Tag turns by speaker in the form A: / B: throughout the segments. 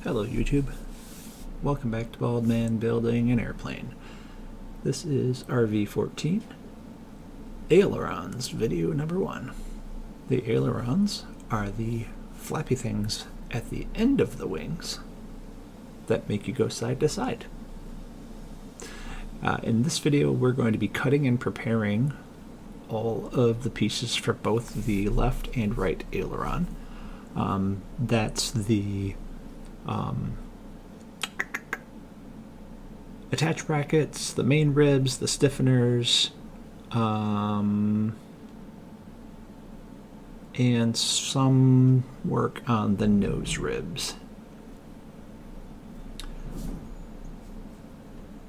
A: Hello YouTube, welcome back to Bald Man Building an Airplane. This is RV-14, Ailerons video number 1. The ailerons are the flappy things at the end of the wings that make you go side to side. In this video we're going to be cutting and preparing all of the pieces for both the left and right aileron. That's the attach brackets, the main ribs, the stiffeners, and some work on the nose ribs.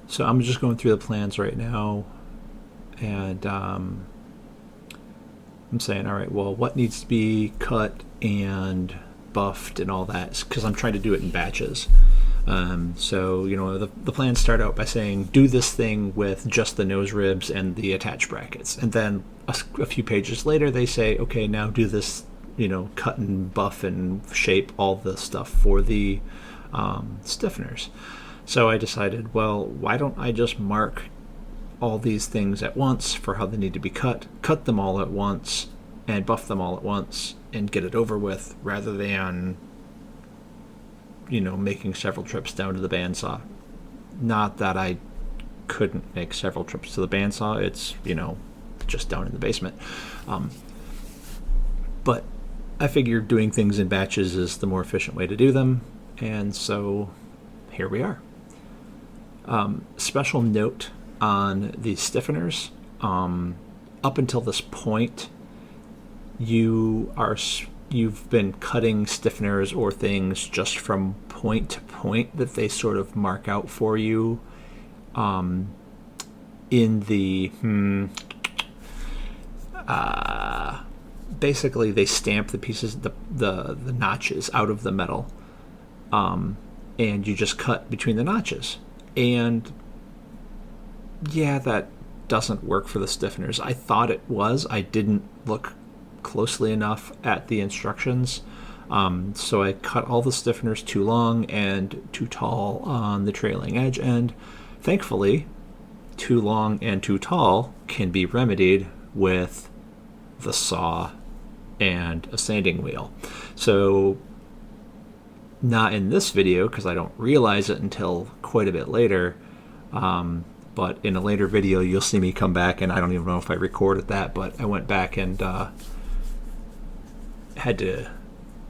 A: So I'm just going through the plans right now, and I'm saying, all right, well, what needs to be cut and buffed and all that, because I'm trying to do it in batches. So, you know, the plans start out by saying, do this thing with just the nose ribs and the attach brackets. And then a few pages later, they say, okay, now do this, you know, cut and buff and shape all the stuff for the stiffeners. So I decided, well, why don't I just mark all these things at once for how they need to be cut them all at once, and buff them all at once, and get it over with, rather than, you know, making several trips down to the bandsaw. Not that I couldn't make several trips to the bandsaw, it's, you know, just down in the basement. But I figured doing things in batches is the more efficient way to do them, and so here we are. Special note on the stiffeners, up until this point, you've been cutting stiffeners or things just from point to point that they sort of mark out for you in the basically they stamp the pieces, the notches out of the metal, and you just cut between the notches. And yeah, that doesn't work for the stiffeners. I thought it was. I didn't look closely enough at the instructions, so I cut all the stiffeners too long and too tall on the trailing edge, and thankfully too long and too tall can be remedied with the saw and a sanding wheel. So not in this video, because I don't realize it until quite a bit later, but in a later video you'll see me come back, and I don't even know if I recorded that, but I went back and had to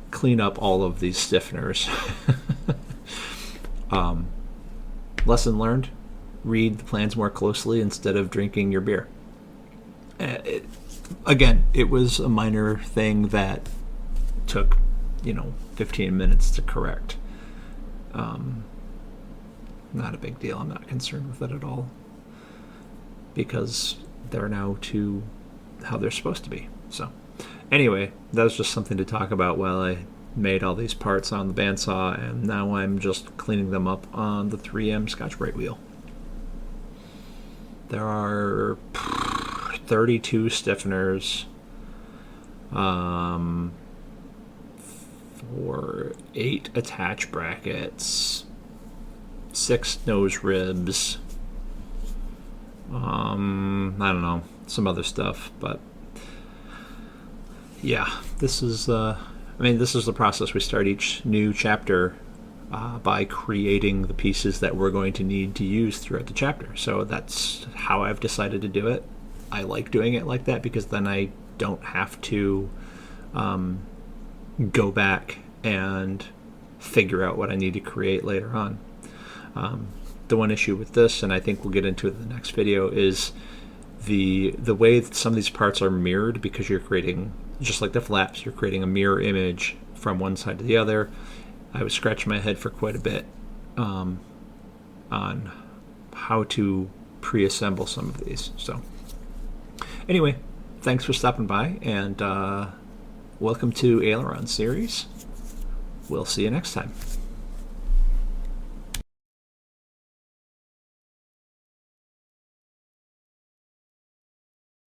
A: clean up all of these stiffeners. Lesson learned: read the plans more closely instead of drinking your beer. Again, it was a minor thing that took, you know, 15 minutes to correct. Not a big deal. I'm not concerned with it at all, because they're now to how they're supposed to be. So anyway, that was just something to talk about while I made all these parts on the bandsaw, and now I'm just cleaning them up on the 3M Scotch-Brite wheel. There are 32 stiffeners, for 8 attach brackets, 6 nose ribs, I don't know, some other stuff, but yeah, this is this is the process. We start each new chapter by creating the pieces that we're going to need to use throughout the chapter. So that's how I've decided to do it. I like doing it like that, because then I don't have to go back and figure out what I need to create later on. The one issue with this, and I think we'll get into it in the next video, is the way that some of these parts are mirrored, because you're creating, just like the flaps, you're creating a mirror image from one side to the other. I was scratching my head for quite a bit on how to pre-assemble some of these. So anyway, thanks for stopping by, and welcome to Aileron series. We'll see you next time.